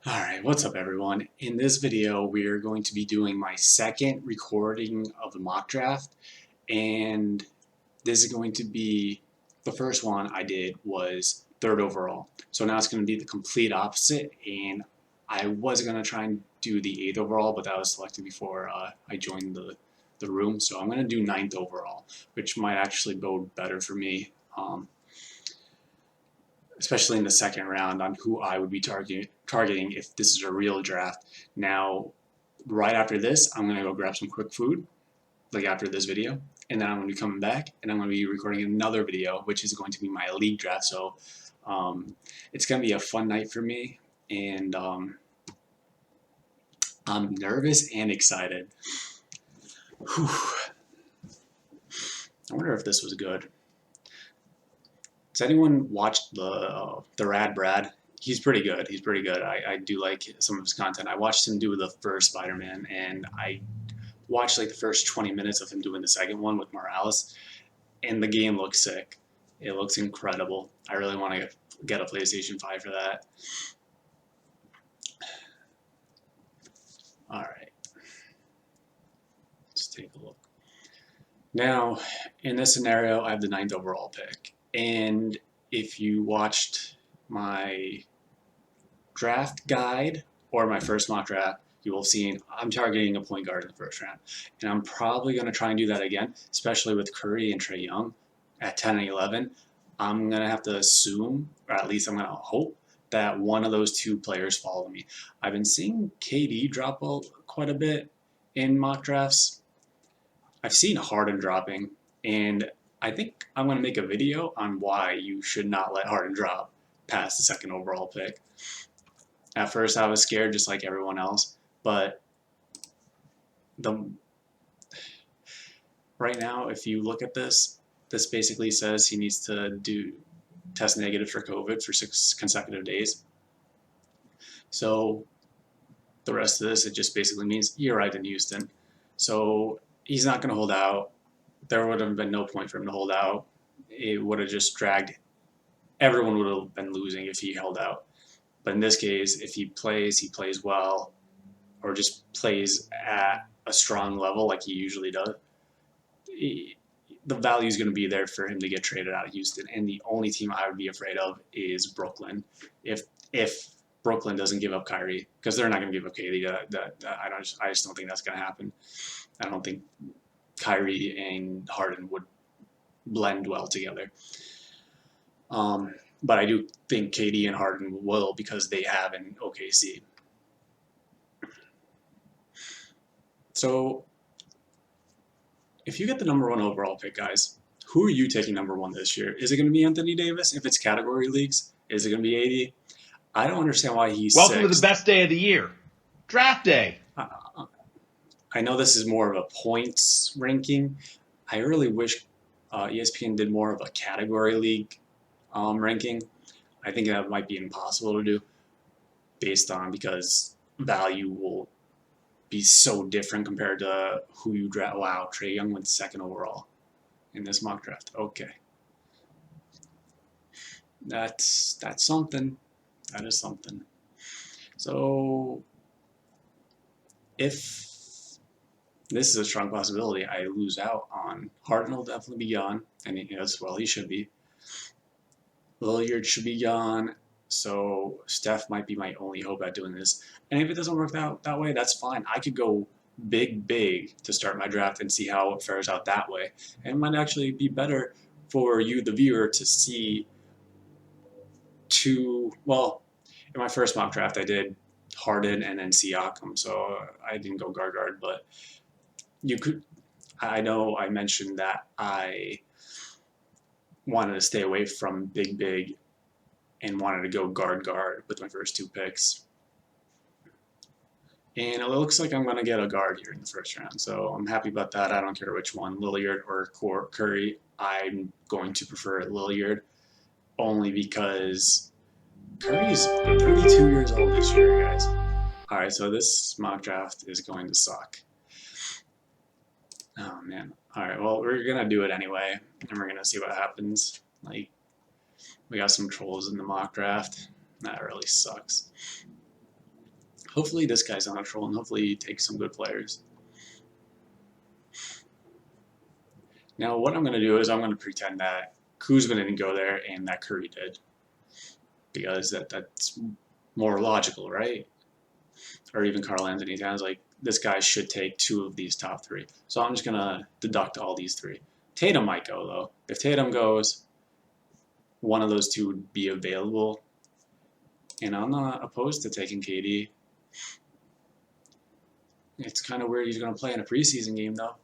Alright, what's up everyone? In this video we are going to be doing my second recording of the mock draft, and this is going to be, the first one I did was third overall. So now it's going to be the complete opposite, and I was going to try and do the 8th overall, but that was selected before I joined the room. So I'm going to do ninth overall, which might actually bode better for me. Especially in the second round, on who I would be targeting if this is a real draft. Now, right after this, I'm going to go grab some quick food, like after this video, and then I'm going to be coming back, and I'm going to be recording another video, which is going to be my league draft. So it's going to be a fun night for me, and I'm nervous and excited. Whew. I wonder if this was good. Has anyone watched the Rad Brad? He's pretty good. He's pretty good. I do like some of his content. I watched him do the first Spider-Man, and I watched like the first 20 minutes of him doing the second one with Morales, and the game looks sick. It looks incredible. I really want to get a PlayStation 5 for that. All right, let's take a look. Now, in this scenario, I have the 9th overall pick, and if you watched my draft guide or my first mock draft, you will see I'm targeting a point guard in the first round. And I'm probably going to try and do that again, especially with Curry and Trae Young at 10 and 11. I'm going to have to assume, or at least I'm going to hope, that one of those two players follow me. I've been seeing KD drop quite a bit in mock drafts. I've seen Harden dropping, and I think I'm going to make a video on why you should not let Harden drop past the second overall pick. At first, I was scared, just like everyone else. But the right now, if you look at this, this basically says he needs to test negative for COVID for 6 consecutive days. So the rest of this, it just basically means he arrived in Houston. So he's not going to hold out. There would have been no point for him to hold out. It would have just dragged. Everyone would have been losing if he held out. But in this case, if he plays well, or just plays at a strong level like he usually does, the value is going to be there for him to get traded out of Houston. And the only team I would be afraid of is Brooklyn. If Brooklyn doesn't give up Kyrie, because they're not going to give up KD. I just don't think that's going to happen. I don't think Kyrie and Harden would blend well together. But I do think KD and Harden will, because they have an OKC. So if you get the number 1 overall pick, guys, who are you taking number 1 this year? Is it going to be Anthony Davis if it's category leagues? Is it going to be 80? I don't understand why he's Welcome to the 6th. best day of the year, draft day. I know this is more of a points ranking. I really wish ESPN did more of a category league ranking. I think that might be impossible to do because value will be so different compared to who you draft. Wow, Trae Young went 2nd overall in this mock draft. Okay, that's something. That is something. So if this is a strong possibility, I lose out on Harden will definitely be gone, and he should be. Lillard should be gone. So Steph might be my only hope at doing this. And if it doesn't work out that way, that's fine. I could go big to start my draft and see how it fares out that way. And it might actually be better for you, the viewer, to see well, in my first mock draft, I did Harden and then Siakam. So I didn't go guard, but you could. I know I mentioned that I wanted to stay away from big and wanted to go guard with my first 2 picks. And it looks like I'm going to get a guard here in the first round. So I'm happy about that. I don't care which one, Lillard or Curry. I'm going to prefer Lillard only because Curry's 32 years old this year, guys. All right, so this mock draft is going to suck. Oh, man. All right, well, we're going to do it anyway, and we're going to see what happens. Like, we got some trolls in the mock draft. That really sucks. hopefully this guy's on a troll, and hopefully he takes some good players. Now what I'm going to do is I'm going to pretend that Kuzma didn't go there and that Curry did, because that's more logical, right? Or even Karl Anthony Towns, like this guy should take 2 of these top 3. So I'm just going to deduct all these 3. Tatum might go though. If Tatum goes, one of those 2 would be available. And I'm not opposed to taking KD. It's kind of weird he's going to play in a preseason game though.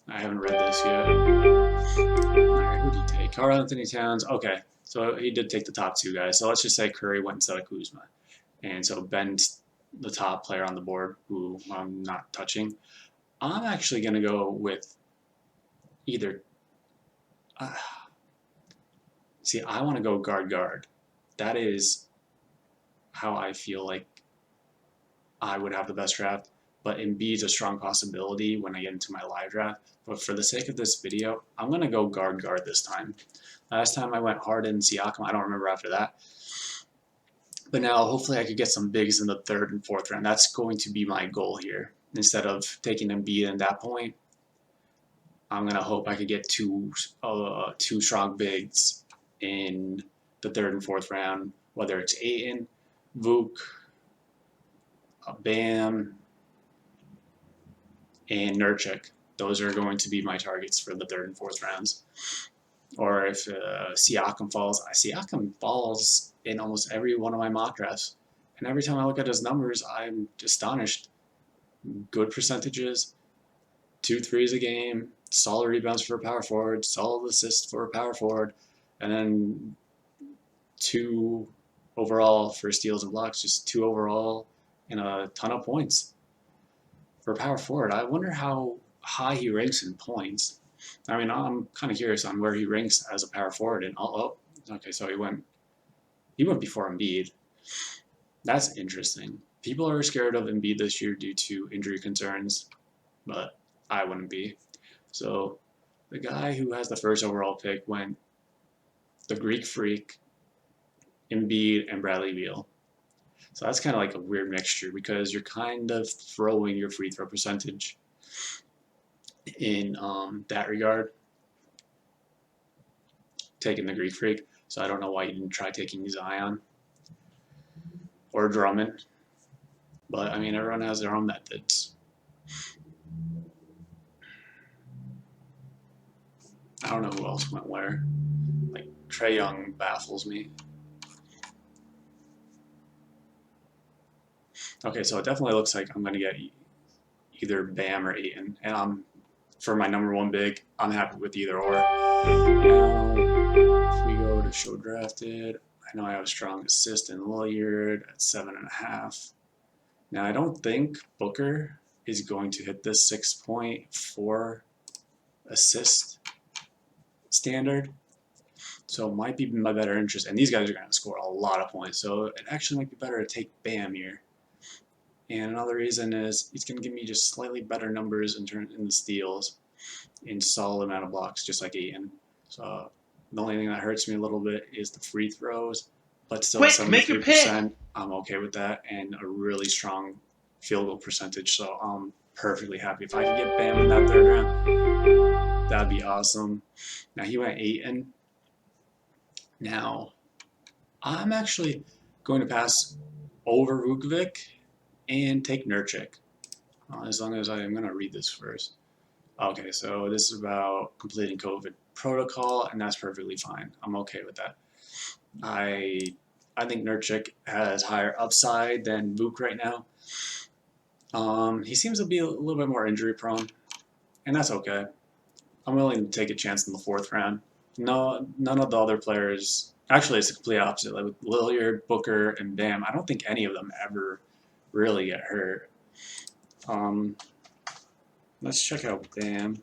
I haven't read this yet. Alright, who did he take? Karl Anthony Towns. Okay, so he did take the top 2 guys. So let's just say Curry went instead of Kuzma. And so Ben's the top player on the board, who I'm not touching. I'm actually going to go with either... see, I want to go guard. That is how I feel like I would have the best draft. But Embiid's a strong possibility when I get into my live draft. But for the sake of this video, I'm going to go guard this time. Last time I went Harden, Siakam, I don't remember after that. But now hopefully I could get some bigs in the 3rd and 4th round. That's going to be my goal here. Instead of taking Embiid at that point, I'm going to hope I could get two strong bigs in the 3rd and 4th round, whether it's Ayton, Vuk, Bam, and Nurkic. Those are going to be my targets for the 3rd and 4th rounds. Or if Siakam falls in almost every one of my mock drafts. And every time I look at his numbers, I'm astonished. Good percentages, 2 threes a game, solid rebounds for a power forward, solid assists for a power forward, and then 2 overall for steals and blocks, just 2 overall and a ton of points for a power forward. I wonder how high he ranks in points. I mean, I'm kind of curious on where he ranks as a power forward. And okay, so he went before Embiid. That's interesting. People are scared of Embiid this year due to injury concerns, but I wouldn't be. So the guy who has the 1st overall pick went the Greek Freak, Embiid, and Bradley Beal. So that's kind of like a weird mixture because you're kind of throwing your free throw percentage in that regard, taking the Greek Freak. So I don't know why you didn't try taking Zion or Drummond. But I mean, everyone has their own methods. I don't know who else went where. Like Trae Young baffles me. Okay, so it definitely looks like I'm going to get either Bam or Ayton. And for my number 1 big, I'm happy with either or. Now, if we go to show drafted, I know I have a strong assist in Lillard at 7.5. Now, I don't think Booker is going to hit this 6.4 assist standard. So it might be my better interest. And these guys are going to score a lot of points. So it actually might be better to take Bam here. And another reason is he's going to give me just slightly better numbers in the steals, in solid amount of blocks, just like Ayton. So the only thing that hurts me a little bit is the free throws, but still 73%. I'm okay with that, and a really strong field goal percentage. So I'm perfectly happy. If I could get Bam in that 3rd round, that'd be awesome. Now he went Ayton. Now I'm actually going to pass over Vukovic and take Nurkic, as long as I'm going to read this first. Okay, so this is about completing COVID protocol, and that's perfectly fine. I'm okay with that. I think Nurkic has higher upside than Vuk right now. He seems to be a little bit more injury prone, and that's okay. I'm willing to take a chance in the 4th round. No, none of the other players. Actually, it's the complete opposite. Like with Lillard, Booker, and Bam, I don't think any of them ever really get hurt. Let's check out Bam.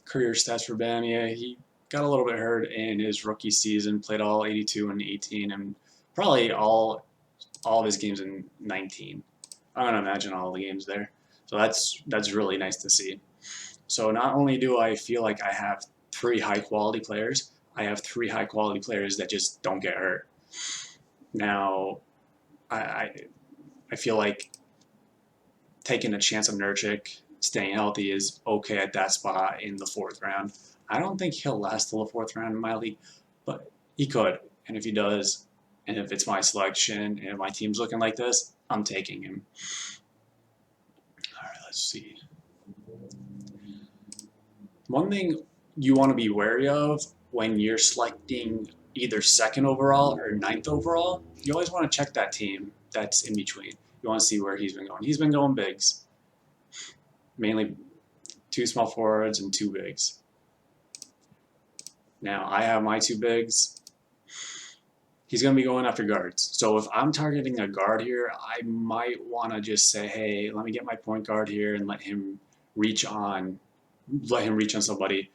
Career stats for Bam, yeah, he got a little bit hurt in his rookie season, played all 82 and 18, and probably all of his games in 19. I'm gonna imagine all the games there. So that's really nice to see. So not only do I feel like I have 3 high-quality players. I have 3 high-quality players that just don't get hurt. Now, I feel like taking a chance on Nurkic, staying healthy is okay at that spot in the 4th round. I don't think he'll last till the 4th round in my league, but he could. And if he does, and if it's my selection and my team's looking like this, I'm taking him. All right, let's see. One thing you want to be wary of when you're selecting either 2nd overall or 9th overall, you always want to check that team that's in between. You want to see where he's been going. He's been going bigs, mainly 2 small forwards and 2 bigs. Now, I have my 2 bigs. He's going to be going after guards. So if I'm targeting a guard here, I might want to just say, hey, let me get my point guard here and let him reach on somebody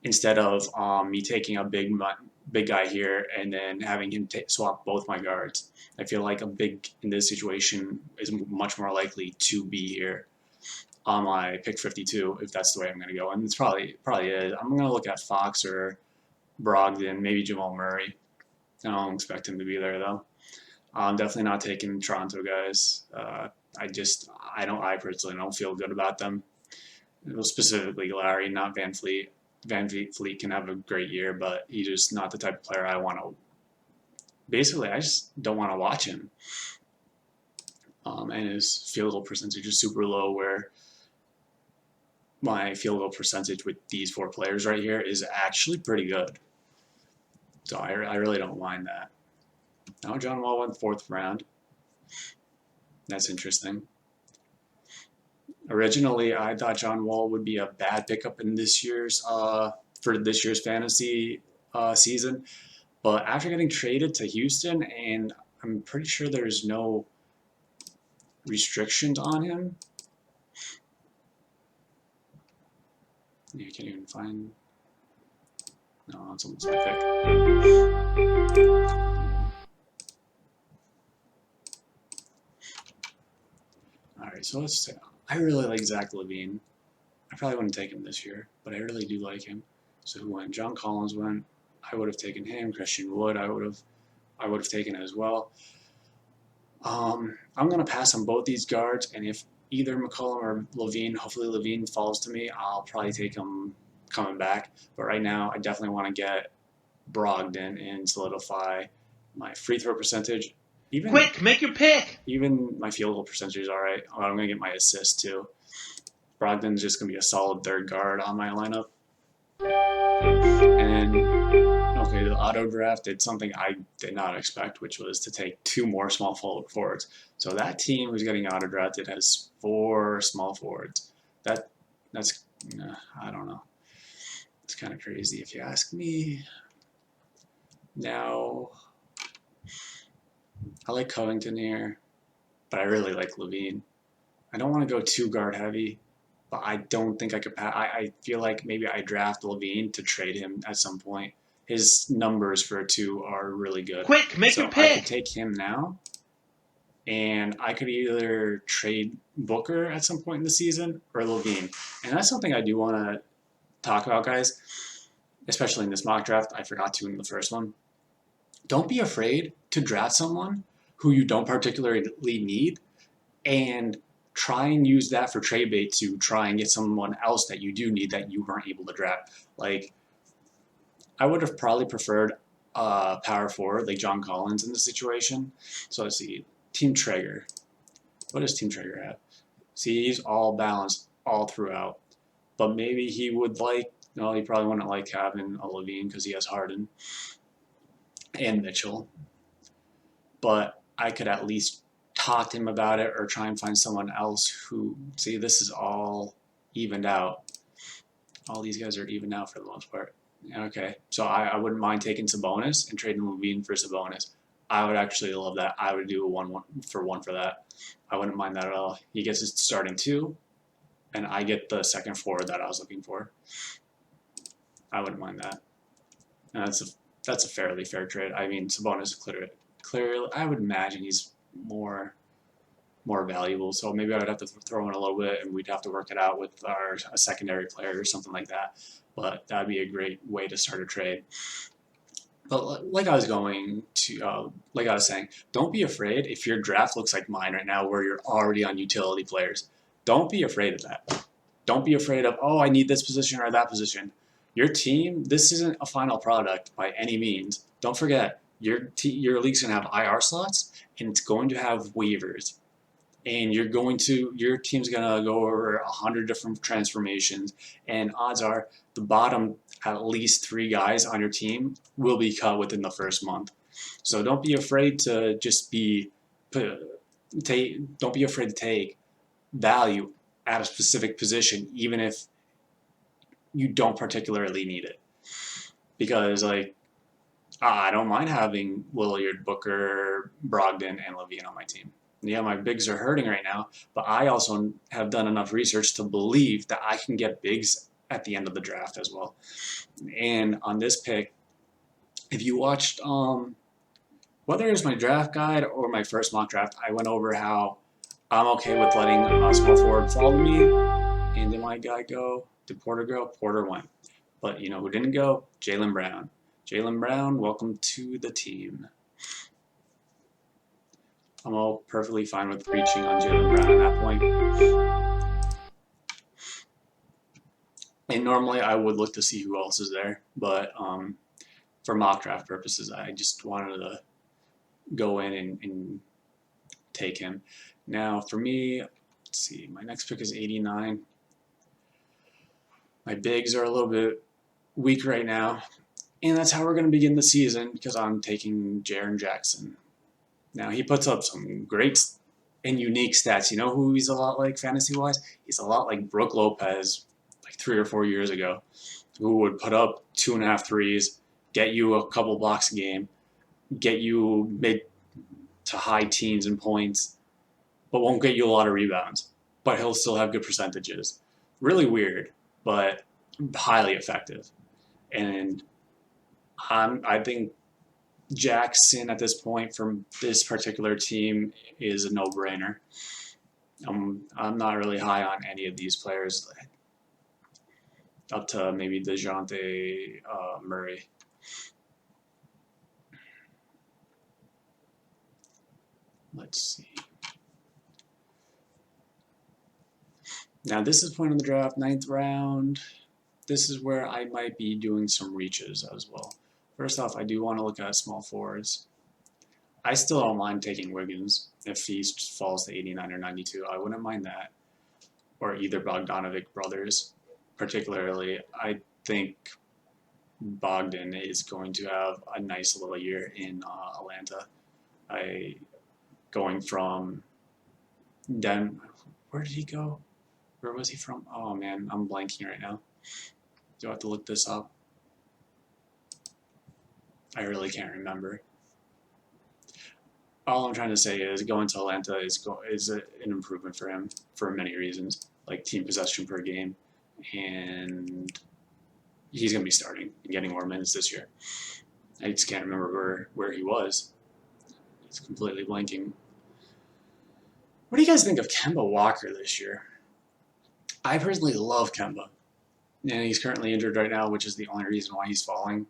instead of me taking a big guy here and then having him swap both my guards. I feel like a big in this situation is much more likely to be here on my pick 52 if that's the way I'm going to go. And it's probably is. I'm going to look at Fox or Brogdon, maybe Jamal Murray. I don't expect him to be there though. I'm definitely not taking Toronto guys. I personally don't feel good about them. Specifically Larry, not Van Fleet. Van Fleet can have a great year, but he's just not the type of player I want to. Basically, I just don't want to watch him. And his field goal percentage is super low, where my field goal percentage with these 4 players right here is actually pretty good. So I really don't mind that. Now John Wall went 4th round. That's interesting. Originally, I thought John Wall would be a bad pickup in this year's for this year's fantasy season, but after getting traded to Houston, and I'm pretty sure there's no restrictions on him. You can't even find. No, it's almost my pick. All right, so let's say I really like Zach LaVine. I probably wouldn't take him this year, but I really do like him. So who went? John Collins went. I would have taken him. Christian Wood, I would have taken as well. I'm gonna pass on both these guards, and if either McCollum or LaVine, hopefully LaVine falls to me, I'll probably take him coming back. But right now, I definitely want to get Brogdon and solidify my free throw percentage. Quick, make your pick. Even my field goal percentage is all right. I'm gonna get my assist too. Brogdon's just gonna be a solid 3rd guard on my lineup. And okay, the auto draft did something I did not expect, which was to take 2 more small forwards. So that team who's getting auto drafted has 4 small forwards. That's I don't know. It's kind of crazy if you ask me. Now, I like Covington here, but I really like LaVine. I don't want to go too guard heavy, but I don't think I could pass. I feel like maybe I draft LaVine to trade him at some point. His numbers for a 2 are really good. Quick, make your I pick. could take him now, and I could either trade Booker at some point in the season or LaVine. And that's something I do want to talk about, guys, especially in this mock draft. I forgot to in the first one. Don't be afraid to draft someone who you don't particularly need and try and use that for trade bait to try and get someone else that you do need that you weren't able to draft. Like, I would have probably preferred a power forward like John Collins in this situation. So let's see. Team Traeger. What does Team Traeger have? See, he's all balanced all throughout. But maybe he would like, no, he probably wouldn't like having a LaVine because he has Harden and Mitchell. But I could at least talk to him about it or try and find someone else who, see, this is all evened out. All these guys are evened out for the most part. Okay, so I wouldn't mind taking Sabonis and trading LaVine for Sabonis. I would actually love that. I would do a 1-1 for that. I wouldn't mind that at all. He gets his starting 2, and I get the second forward that I was looking for. I wouldn't mind that. And that's a fairly fair trade. I mean, Sabonis clearly, I would imagine he's more valuable. So maybe I would have to throw in a little bit, and we'd have to work it out with a secondary player or something like that. but that'd be a great way to start a trade. But like I was saying, don't be afraid if your draft looks like mine right now, where you're already on utility players. Don't be afraid of that. Don't be afraid of, oh, I need this position or that position. Your team, this isn't a final product by any means. Don't forget, your league's gonna have IR slots, and it's going to have waivers, and your team's gonna go over 100 different transformations, and odds are the bottom at least 3 guys on your team will be cut within the first month. So don't be afraid to don't be afraid to take value at a specific position, even if you don't particularly need it. Because I don't mind having Lillard, Booker, Brogdon, and Levine on my team. Yeah, my bigs are hurting right now, but I also have done enough research to believe that I can get bigs at the end of the draft as well. And on this pick, if you watched, whether it was my draft guide or my first mock draft, I went over how I'm okay with letting a small forward follow me. And did my guy go? Did Porter go? Porter went. But you know who didn't go? Jaylen Brown. Jaylen Brown, welcome to the team. I'm all perfectly fine with reaching on Jaylen Brown at that point. And normally I would look to see who else is there, but for mock draft purposes, I just wanted to go in and take him. Now for me, let's see, my next pick is 89. My bigs are a little bit weak right now, and that's how we're going to begin the season because I'm taking Jaren Jackson. Now he puts up some great and unique stats. You know who he's a lot like fantasy-wise? He's a lot like Brook Lopez, like 3 or 4 years ago, who would put up 2.5 threes, get you a couple blocks a game, get you mid to high teens in points, but won't get you a lot of rebounds. But he'll still have good percentages. Really weird, but highly effective. And I think Jackson at this point from this particular team is a no-brainer. I'm not really high on any of these players, up to maybe DeJounte Murray. Let's see. Now this is point of the draft, 9th round. This is where I might be doing some reaches as well. First off, I do want to look at small forwards. I still don't mind taking Wiggins if he falls to 89 or 92. I wouldn't mind that. Or either Bogdanovic brothers. Particularly, I think Bogdan is going to have a nice little year in Atlanta. Going from where did he go? Where was he from? Oh man, I'm blanking right now. Do I have to look this up? I really can't remember. All I'm trying to say is going to Atlanta is an improvement for him for many reasons, like team possession per game, and he's going to be starting and getting more minutes this year. I just can't remember where he was. It's completely blanking. What do you guys think of Kemba Walker this year? I personally love Kemba, and he's currently injured right now, which is the only reason why he's falling.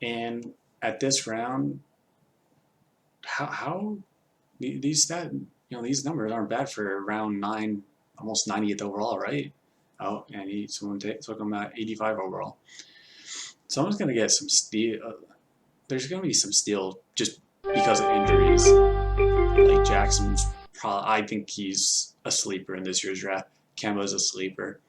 And at this round, how these numbers aren't bad for round 9, almost 90th overall, right? Oh, and someone took him at 85 overall. Someone's gonna get some steal. There's gonna be some steal just because of injuries. Like Jackson's, I think he's a sleeper in this year's draft. Kemba's a sleeper.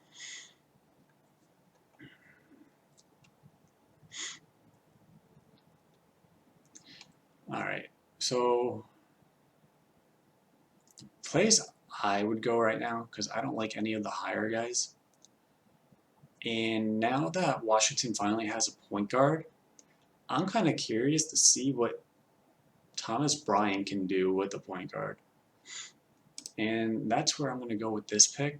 All right, so place I would go right now because I don't like any of the higher guys. And now that Washington finally has a point guard, I'm kind of curious to see what Thomas Bryant can do with the point guard. And that's where I'm going to go with this pick.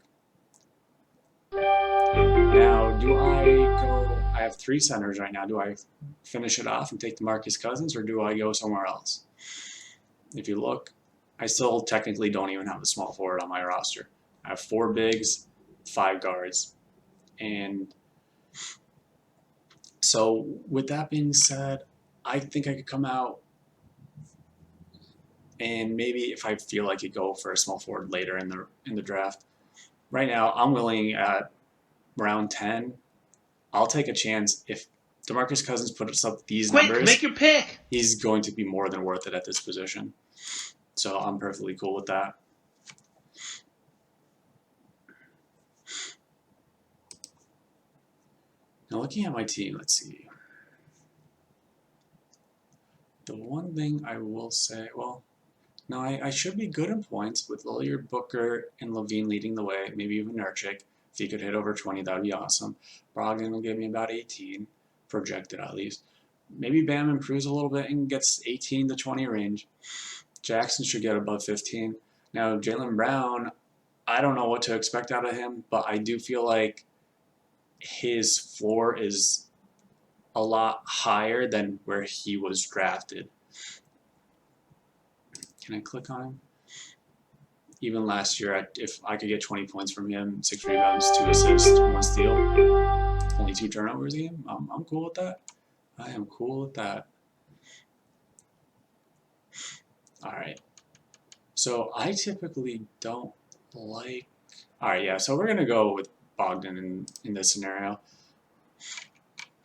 Now, I have 3 centers right now. Do I finish it off and take DeMarcus Cousins, or do I go somewhere else? If you look, I still technically don't even have a small forward on my roster. I have 4 bigs, 5 guards. And So with that being said, I think I could come out and maybe if I feel like it, go for a small forward later in the draft. Right now, I'm willing at round 10. I'll take a chance if DeMarcus Cousins puts up these Quick, numbers. make your pick. He's going to be more than worth it at this position. So I'm perfectly cool with that. Now looking at my team, let's see. The one thing I will say, well, no, I should be good in points with Lillard, Booker, and Levine leading the way, maybe even Nurkic. If he could hit over 20, that would be awesome. Brogdon will give me about 18, projected at least. Maybe Bam improves a little bit and gets 18 to 20 range. Jackson should get above 15. Now, Jaylen Brown, I don't know what to expect out of him, but I do feel like his floor is a lot higher than where he was drafted. Can I click on him? Even last year, if I could get 20 points from him, 6 rebounds, 2 assists, 1 steal, only 2 turnovers a game, I'm cool with that. I am cool with that. All right. So I typically don't like. All right, yeah. So we're gonna go with Bogdan in this scenario.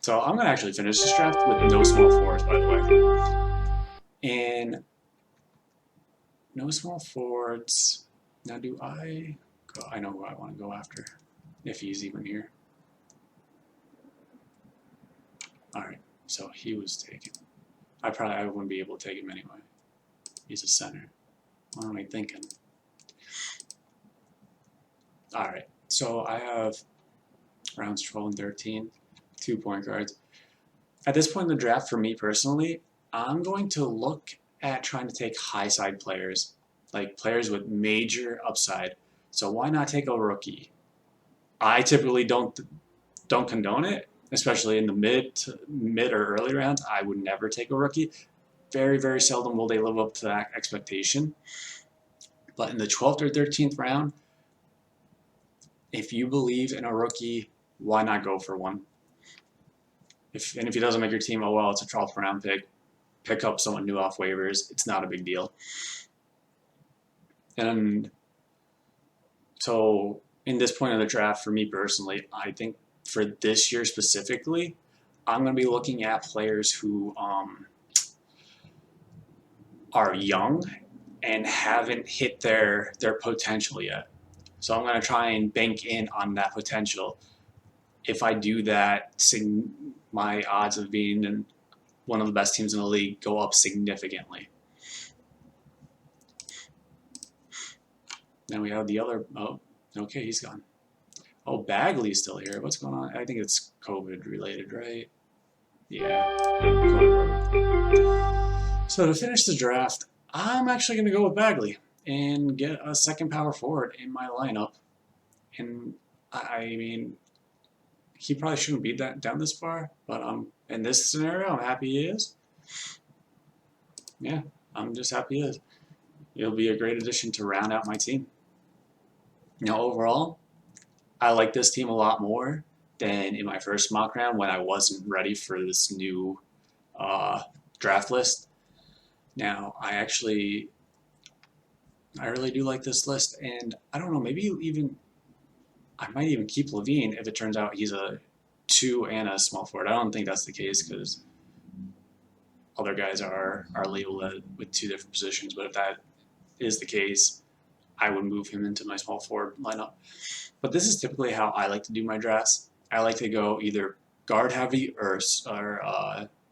So I'm gonna actually finish this draft with no small forwards, by the way, and no small forwards. Now, do I go? I know who I want to go after, if he's even here. All right. So he was taken. I wouldn't be able to take him anyway. He's a center. What am I thinking? All right. So I have rounds 12 and 13, 2 point guards. At this point in the draft, for me personally, I'm going to look at trying to take high side players, like players with major upside. So why not take a rookie? I typically don't condone it, especially in the mid or early rounds. I would never take a rookie. Very, very seldom will they live up to that expectation. But in the 12th or 13th round, if you believe in a rookie, why not go for one? If he doesn't make your team, oh well, it's a 12th round pick. Pick up someone new off waivers. It's not a big deal. And so in this point of the draft, for me personally, I think for this year specifically, I'm going to be looking at players who are young and haven't hit their potential yet. So I'm going to try and bank in on that potential. If I do that, my odds of being in one of the best teams in the league go up significantly. Then we have the other, oh, okay, he's gone. Oh, Bagley's still here. What's going on? I think it's COVID related, right? Yeah. COVID. So to finish the draft, I'm actually going to go with Bagley and get a second power forward in my lineup. And I mean, he probably shouldn't be down this far, but in this scenario, I'm happy he is. Yeah, I'm just happy he is. It'll be a great addition to round out my team. Now, overall, I like this team a lot more than in my first mock round when I wasn't ready for this new draft list. Now, I really do like this list, and I don't know, maybe I might even keep Levine if it turns out he's a 2 and a small forward. I don't think that's the case because other guys are labeled with 2 different positions, but if that is the case, I would move him into my small forward lineup. But this is typically how I like to do my drafts. I like to go either guard heavy or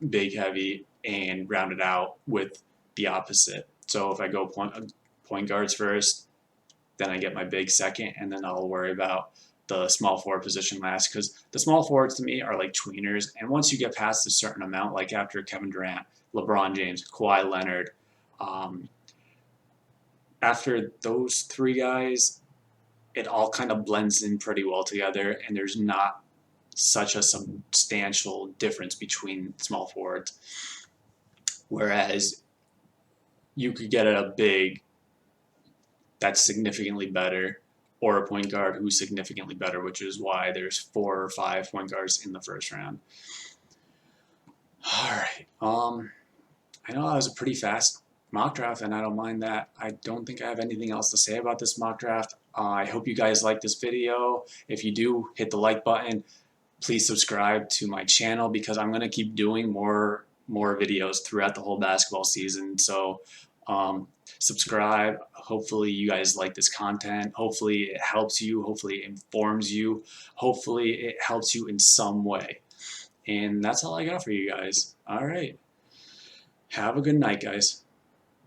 big heavy and round it out with the opposite. So if I go point guards first, then I get my big second, and then I'll worry about the small forward position last, because the small forwards to me are like tweeners, and once you get past a certain amount, like after Kevin Durant, LeBron James, Kawhi Leonard, after those 3 guys, it all kind of blends in pretty well together, and there's not such a substantial difference between small forwards. Whereas you could get a big that's significantly better, or a point guard who's significantly better, which is why there's 4 or 5 point guards in the first round. All right. I know that was a pretty fast mock draft, and I don't mind that. I don't think I have anything else to say about this mock draft. I hope you guys like this video. If you do, hit the like button. Please subscribe to my channel because I'm going to keep doing more videos throughout the whole basketball season. So subscribe. Hopefully you guys like this content. Hopefully it helps you. Hopefully it informs you. Hopefully it helps you in some way. And that's all I got for you guys. All right. Have a good night, guys.